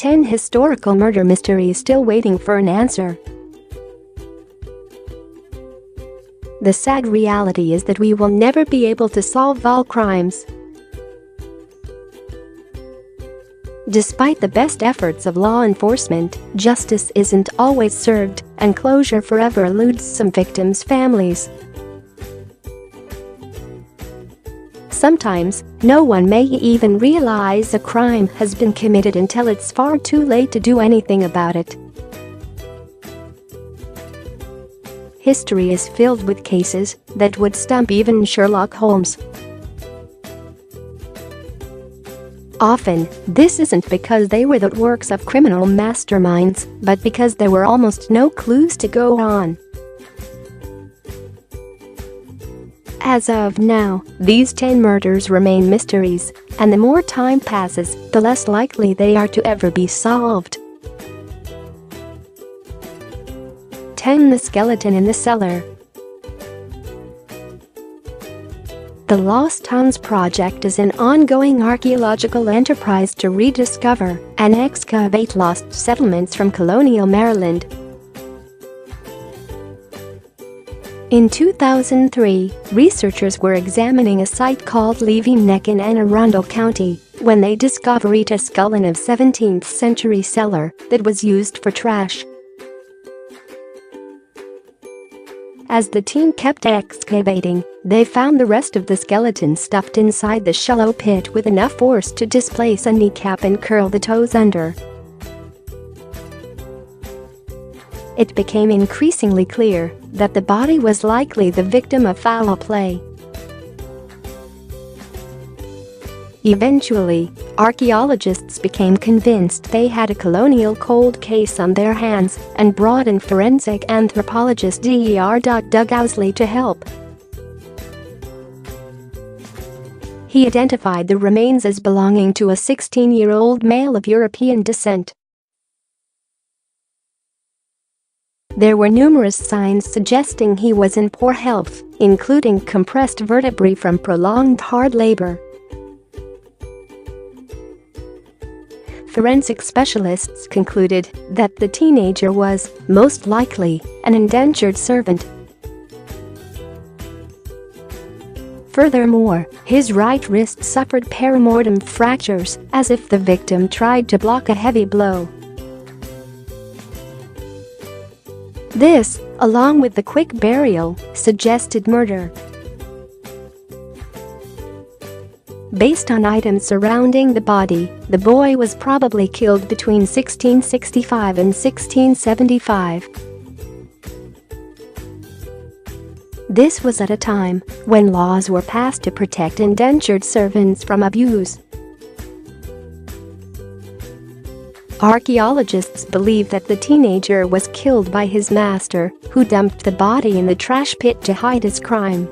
10 historical murder mysteries still waiting for an answer. The sad reality is that we will never be able to solve all crimes. Despite the best efforts of law enforcement, justice isn't always served, and closure forever eludes some victims' families. Sometimes, no one may even realize a crime has been committed until it's far too late to do anything about it. History is filled with cases that would stump even Sherlock Holmes. Often, this isn't because they were the works of criminal masterminds, but because there were almost no clues to go on. As of now, these 10 murders remain mysteries, and the more time passes, the less likely they are to ever be solved. 10. The skeleton in the cellar. The Lost Towns Project is an ongoing archaeological enterprise to rediscover and excavate lost settlements from colonial Maryland. In 2003, researchers were examining a site called Levy Neck in Anne Arundel County when they discovered a skull in a 17th century cellar that was used for trash. As the team kept excavating, they found the rest of the skeleton stuffed inside the shallow pit with enough force to displace a kneecap and curl the toes under. It became increasingly clear that the body was likely the victim of foul play. Eventually, archaeologists became convinced they had a colonial cold case on their hands and brought in forensic anthropologist Dr. Doug Owsley to help. He identified the remains as belonging to a 16-year-old male of European descent. There were numerous signs suggesting he was in poor health, including compressed vertebrae from prolonged hard labor. Forensic specialists concluded that the teenager was, most likely, an indentured servant. Furthermore, his right wrist suffered perimortem fractures, as if the victim tried to block a heavy blow. This, along with the quick burial, suggested murder. Based on items surrounding the body, the boy was probably killed between 1665 and 1675. This was at a time when laws were passed to protect indentured servants from abuse. Archaeologists believe that the teenager was killed by his master, who dumped the body in the trash pit to hide his crime.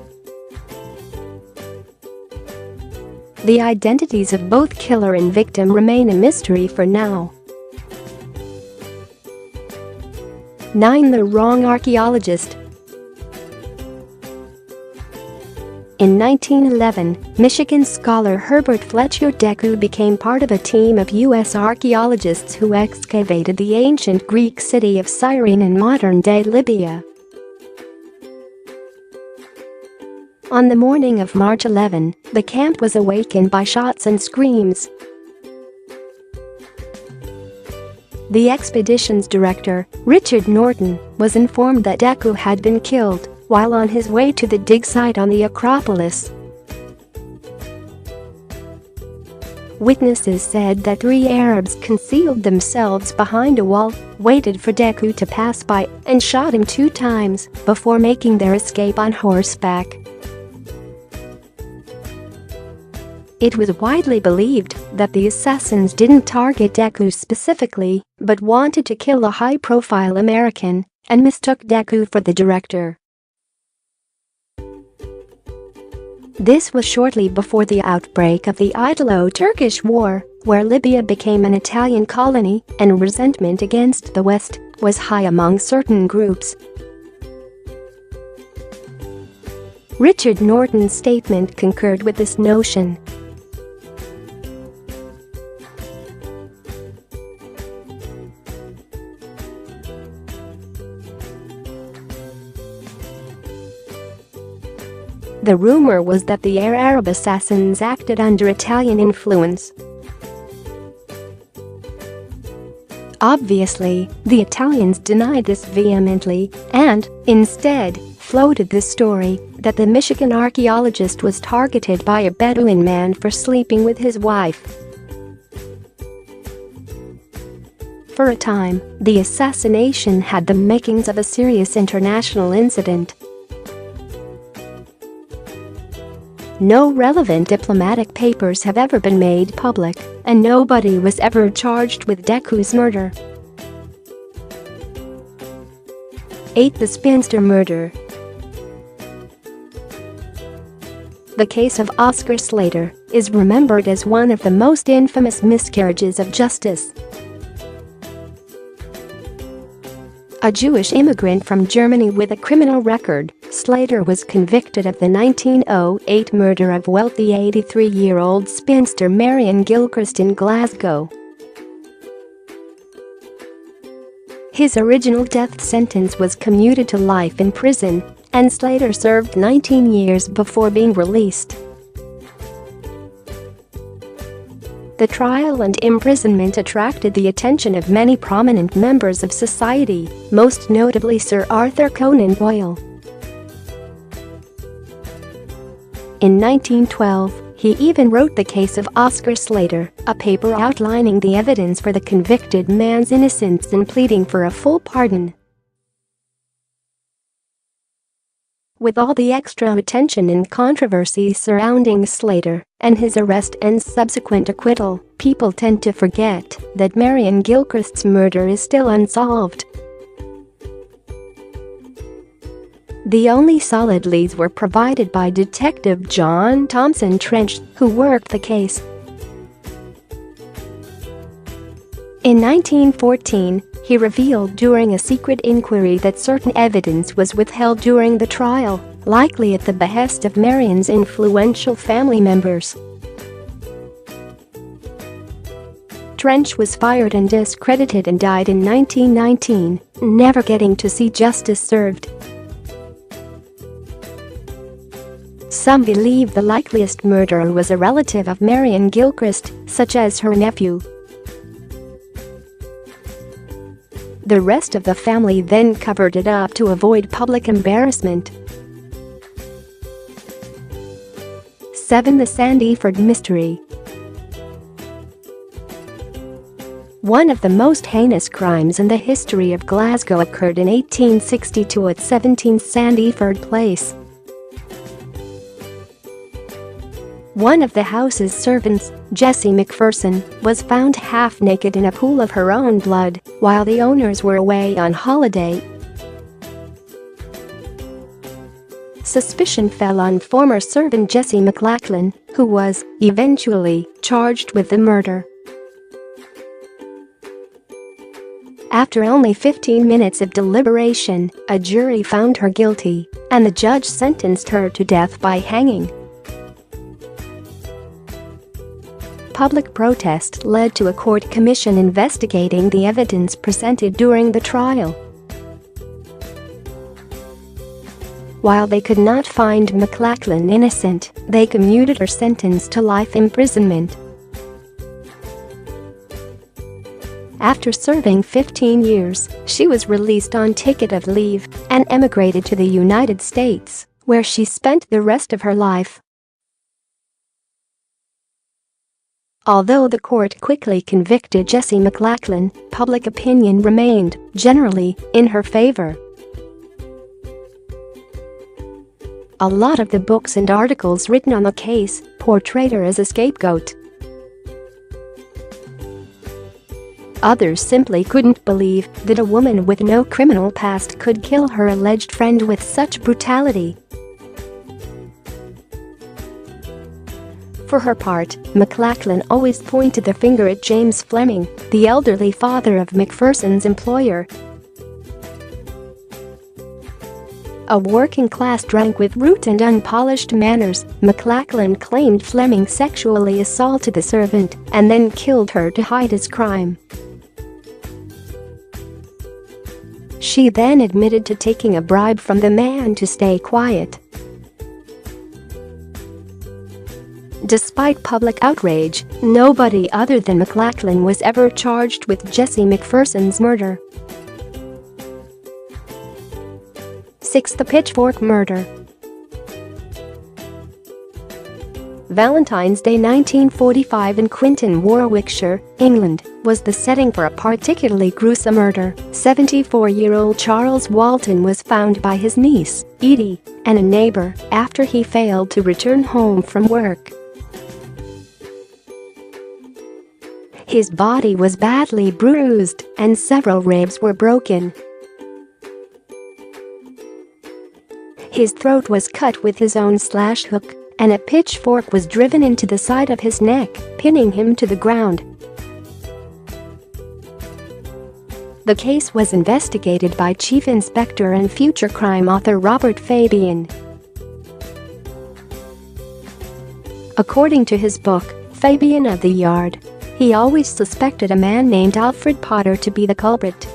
The identities of both killer and victim remain a mystery for now. 9. The wrong archaeologist. In 1911, Michigan scholar Herbert Fletcher Decoux became part of a team of U.S. archaeologists who excavated the ancient Greek city of Cyrene in modern-day Libya. On the morning of March 11, the camp was awakened by shots and screams. The expedition's director, Richard Norton, was informed that Decoux had been killed while on his way to the dig site on the Acropolis. Witnesses said that 3 Arabs concealed themselves behind a wall, waited for Decoux to pass by, and shot him 2 times before making their escape on horseback. It was widely believed that the assassins didn't target Decoux specifically, but wanted to kill a high-profile American, and mistook Decoux for the director. This was shortly before the outbreak of the Italo-Turkish War, where Libya became an Italian colony, and resentment against the West was high among certain groups. Richard Norton's statement concurred with this notion. The rumor was that the Arab assassins acted under Italian influence. Obviously, the Italians denied this vehemently and, instead, floated the story that the Michigan archaeologist was targeted by a Bedouin man for sleeping with his wife. For a time, the assassination had the makings of a serious international incident. No relevant diplomatic papers have ever been made public, and nobody was ever charged with Deku's murder. 8. The spinster murder. The case of Oscar Slater is remembered as one of the most infamous miscarriages of justice. A Jewish immigrant from Germany with a criminal record, Slater was convicted of the 1908 murder of wealthy 83-year-old spinster Marion Gilchrist in Glasgow. His original death sentence was commuted to life in prison, and Slater served 19 years before being released. The trial and imprisonment attracted the attention of many prominent members of society, most notably Sir Arthur Conan Doyle. In 1912, he even wrote The Case of Oscar Slater, a paper outlining the evidence for the convicted man's innocence and pleading for a full pardon. With all the extra attention and controversy surrounding Slater and his arrest and subsequent acquittal, people tend to forget that Marion Gilchrist's murder is still unsolved. The only solid leads were provided by Detective John Thompson Trench, who worked the case. In 1914, he revealed during a secret inquiry that certain evidence was withheld during the trial, likely at the behest of Marion's influential family members. Trench was fired and discredited and died in 1919, never getting to see justice served. Some believe the likeliest murderer was a relative of Marion Gilchrist, such as her nephew. The rest of the family then covered it up to avoid public embarrassment. 7. The Sandiford Mystery. One of the most heinous crimes in the history of Glasgow occurred in 1862 at 17 Sandiford Place. One of the house's servants, Jessie McPherson, was found half-naked in a pool of her own blood while the owners were away on holiday. Suspicion fell on former servant Jessie McLachlan, who was, eventually, charged with the murder. After only 15 minutes of deliberation, a jury found her guilty, and the judge sentenced her to death by hanging. Public protest led to a court commission investigating the evidence presented during the trial. While they could not find McLachlan innocent, they commuted her sentence to life imprisonment. After serving 15 years, she was released on ticket of leave and emigrated to the United States, where she spent the rest of her life. Although the court quickly convicted Jessie McLachlan, public opinion remained, generally, in her favor. A lot of the books and articles written on the case portrayed her as a scapegoat. Others simply couldn't believe that a woman with no criminal past could kill her alleged friend with such brutality. For her part, McLachlan always pointed the finger at James Fleming, the elderly father of McPherson's employer. A working-class drunk with rude and unpolished manners, McLachlan claimed Fleming sexually assaulted the servant and then killed her to hide his crime. She then admitted to taking a bribe from the man to stay quiet. Despite public outrage, nobody other than McLachlan was ever charged with Jesse McPherson's murder. 6. The Pitchfork Murder. Valentine's Day 1945 in Quinton, Warwickshire, England, was the setting for a particularly gruesome murder. 74-year-old Charles Walton was found by his niece, Edie, and a neighbor after he failed to return home from work. His body was badly bruised and several ribs were broken. His throat was cut with his own slash hook, and a pitchfork was driven into the side of his neck, pinning him to the ground. The case was investigated by Chief Inspector and future crime author Robert Fabian. According to his book, Fabian of the Yard, he always suspected a man named Alfred Potter to be the culprit.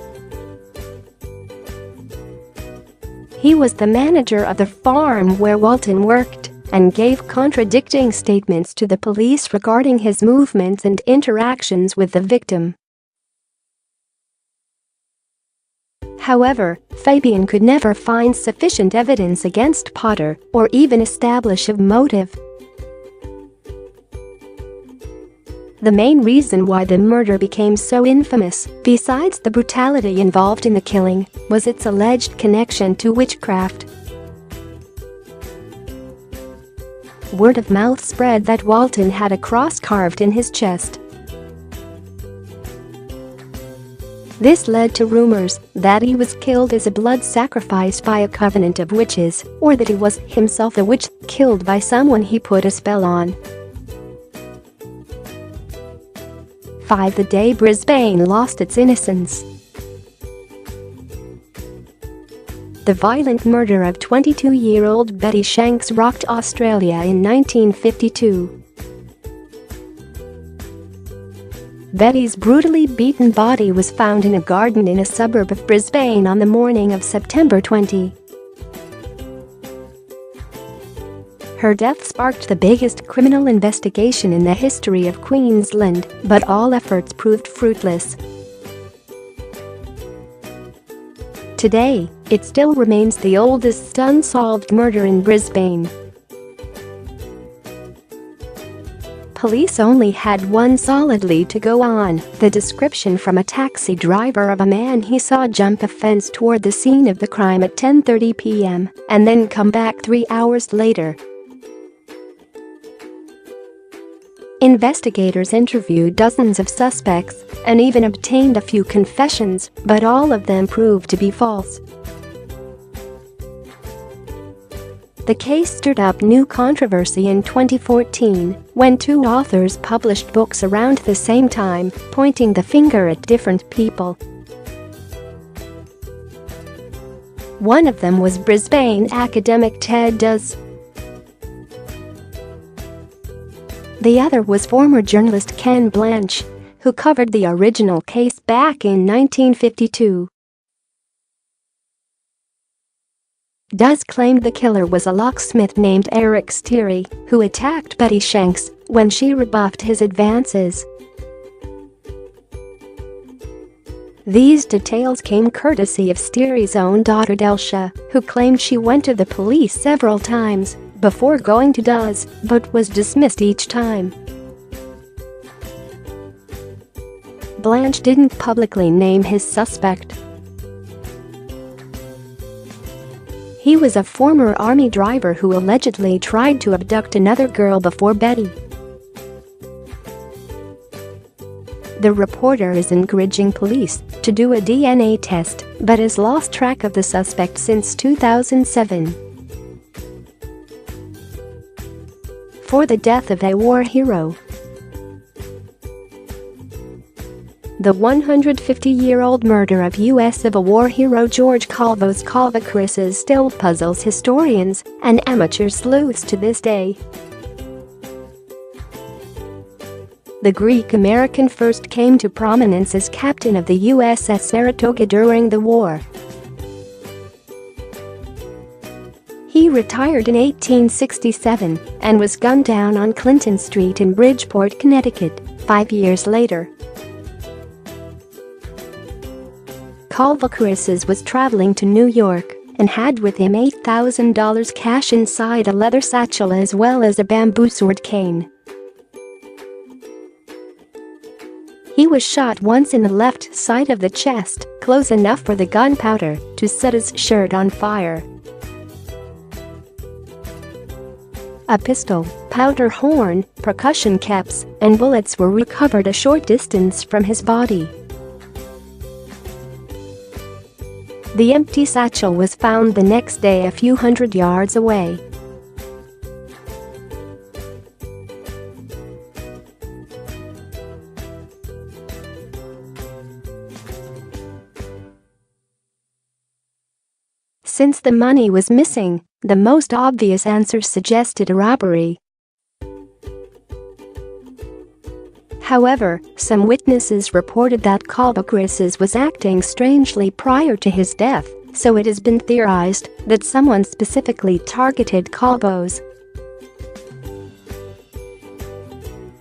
He was the manager of the farm where Walton worked and gave contradicting statements to the police regarding his movements and interactions with the victim. However, Fabian could never find sufficient evidence against Potter or even establish a motive. The main reason why the murder became so infamous, besides the brutality involved in the killing, was its alleged connection to witchcraft. Word of mouth spread that Walton had a cross carved in his chest. This led to rumors that he was killed as a blood sacrifice by a covenant of witches, or that he was himself a witch killed by someone he put a spell on. 5. The day Brisbane lost its innocence. The violent murder of 22-year-old Betty Shanks rocked Australia in 1952. Betty's brutally beaten body was found in a garden in a suburb of Brisbane on the morning of September 20. Her death sparked the biggest criminal investigation in the history of Queensland, but all efforts proved fruitless. Today, it still remains the oldest unsolved murder in Brisbane. Police only had one solid lead to go on, the description from a taxi driver of a man he saw jump a fence toward the scene of the crime at 10:30 p.m. and then come back 3 hours later. Investigators interviewed dozens of suspects and even obtained a few confessions, but all of them proved to be false. The case stirred up new controversy in 2014 when two authors published books around the same time, pointing the finger at different people. One of them was Brisbane academic Ted Duz. The other was former journalist Ken Blanche, who covered the original case back in 1952. Duz claimed the killer was a locksmith named Eric Steary, who attacked Betty Shanks when she rebuffed his advances. These details came courtesy of Steary's own daughter Delcia, who claimed she went to the police several times before going to Duz, but was dismissed each time. Blanche didn't publicly name his suspect. He was a former army driver who allegedly tried to abduct another girl before Betty. The reporter is encouraging police to do a DNA test, but has lost track of the suspect since 2007. For the death of a war hero. The 150-year-old murder of U.S. Civil War hero George Calvo's Calvacrisses still puzzles historians and amateur sleuths to this day. The Greek-American first came to prominence as captain of the USS Saratoga during the war. He retired in 1867 and was gunned down on Clinton Street in Bridgeport, Connecticut, 5 years later. Calvacuris was traveling to New York and had with him $8,000 cash inside a leather satchel as well as a bamboo sword cane. He was shot once in the left side of the chest, close enough for the gunpowder to set his shirt on fire. A pistol, powder horn, percussion caps, and bullets were recovered a short distance from his body. The empty satchel was found the next day a few hundred yards away. Since the money was missing, the most obvious answer suggested a robbery. However, some witnesses reported that Calvacuris was acting strangely prior to his death, so it has been theorized that someone specifically targeted Calvos.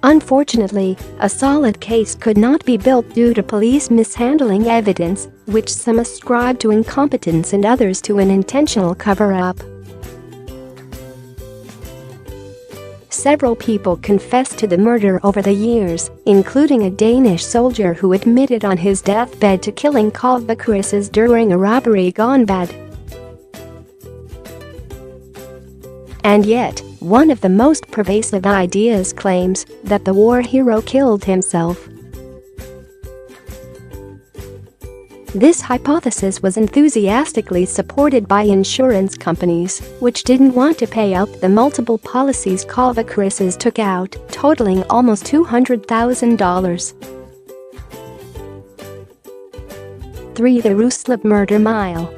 Unfortunately, a solid case could not be built due to police mishandling evidence, which some ascribed to incompetence and others to an intentional cover-up. Several people confessed to the murder over the years, including a Danish soldier who admitted on his deathbed to killing Calvacuris during a robbery gone bad. And yet, one of the most pervasive ideas claims that the war hero killed himself. This hypothesis was enthusiastically supported by insurance companies, which didn't want to pay out the multiple policies Calvacuris took out, totaling almost $200,000. 3. The Ruslip Murder Mile.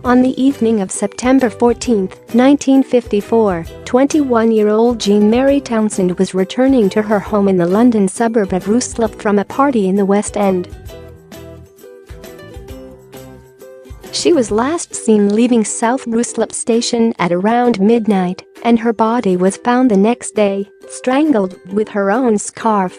On the evening of September 14, 1954, 21-year-old Jean Mary Townsend was returning to her home in the London suburb of Ruslip from a party in the West End. She was last seen leaving South Ruslip Station at around midnight, and her body was found the next day, strangled with her own scarf.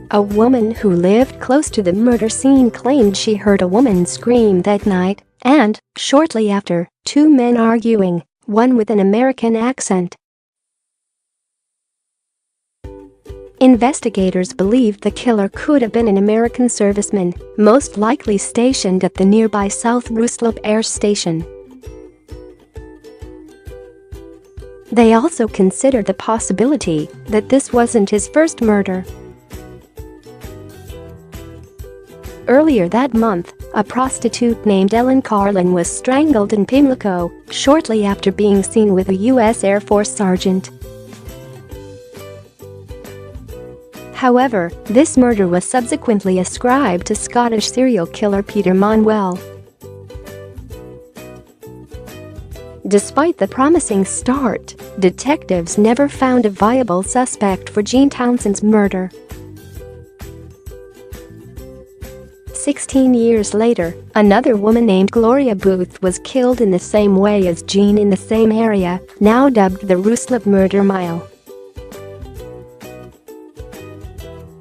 A woman who lived close to the murder scene claimed she heard a woman scream that night, and, shortly after, two men arguing, one with an American accent. Investigators believed the killer could have been an American serviceman, most likely stationed at the nearby South Ruslip Air Station. They also considered the possibility that this wasn't his first murder. Earlier that month, a prostitute named Ellen Carlin was strangled in Pimlico shortly after being seen with a U.S. Air Force sergeant. However, this murder was subsequently ascribed to Scottish serial killer Peter Manuel. Despite the promising start, detectives never found a viable suspect for Jean Townsend's murder. 16 years later, another woman named Gloria Booth was killed in the same way as Jean in the same area, now dubbed the Ruslip Murder Mile.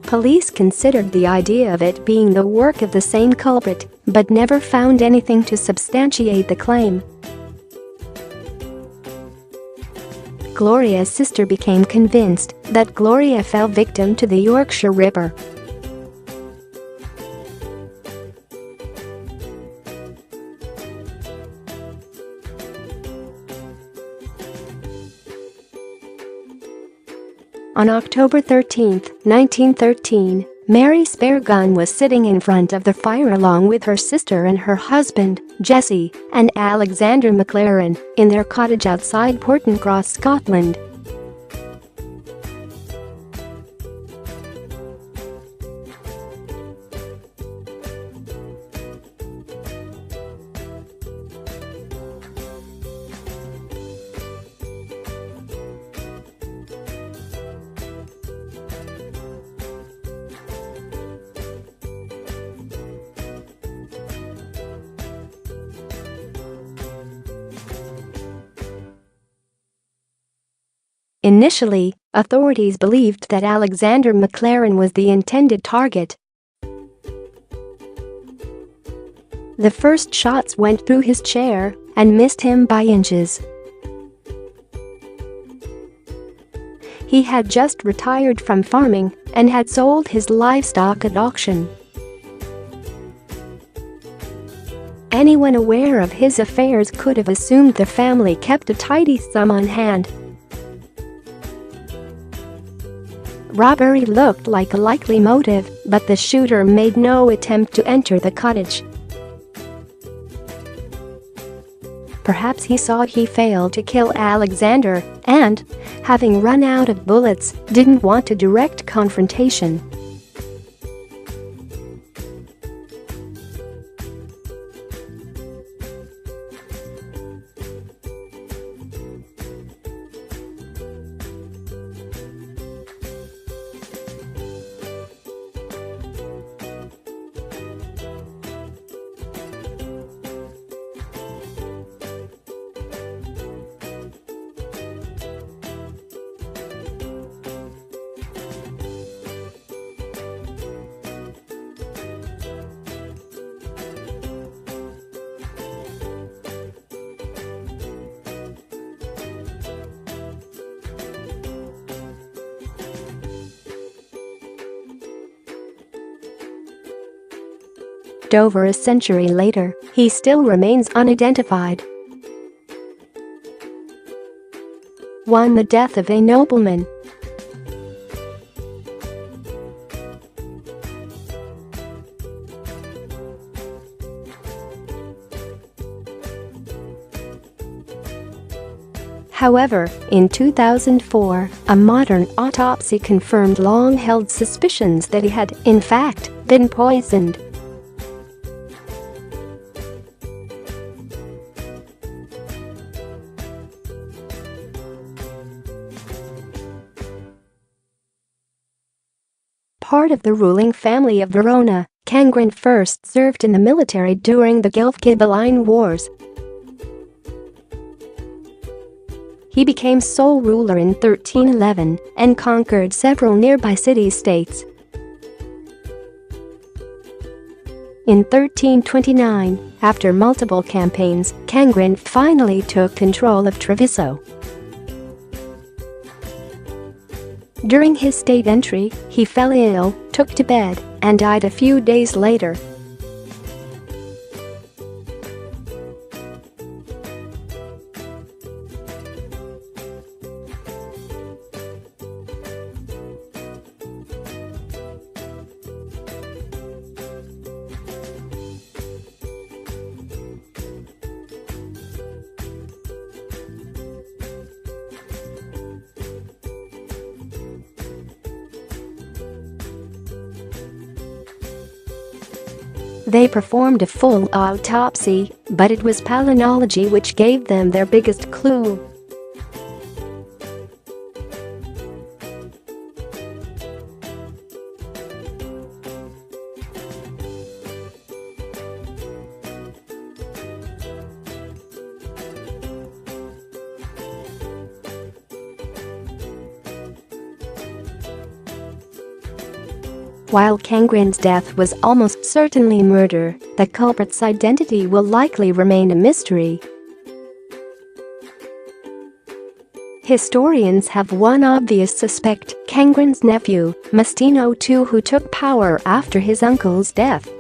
Police considered the idea of it being the work of the same culprit, but never found anything to substantiate the claim. Gloria's sister became convinced that Gloria fell victim to the Yorkshire Ripper. On October 13, 1913, Mary Spargun was sitting in front of the fire along with her sister and her husband, Jesse, and Alexander McLaren, in their cottage outside Portincross, Scotland. Initially, authorities believed that Alexander McLaren was the intended target. The first shots went through his chair and missed him by inches. He had just retired from farming and had sold his livestock at auction. Anyone aware of his affairs could have assumed the family kept a tidy sum on hand. Robbery looked like a likely motive, but the shooter made no attempt to enter the cottage. Perhaps he saw he failed to kill Alexander and, having run out of bullets, didn't want a direct confrontation. Over a century later, he still remains unidentified. 1. The death of a nobleman. However, in 2004, a modern autopsy confirmed long-held suspicions that he had, in fact, been poisoned. Part of the ruling family of Verona, Cangren first served in the military during the Guelph-Ghibelline Wars. He became sole ruler in 1311 and conquered several nearby city-states. In 1329, after multiple campaigns, Cangren finally took control of Treviso. During his state entry, he fell ill, took to bed, and died a few days later. They performed a full autopsy, but it was palynology which gave them their biggest clue. While Cangren's death was almost certainly murder, the culprit's identity will likely remain a mystery. Historians have one obvious suspect, Cangren's nephew, Mastino II, who took power after his uncle's death.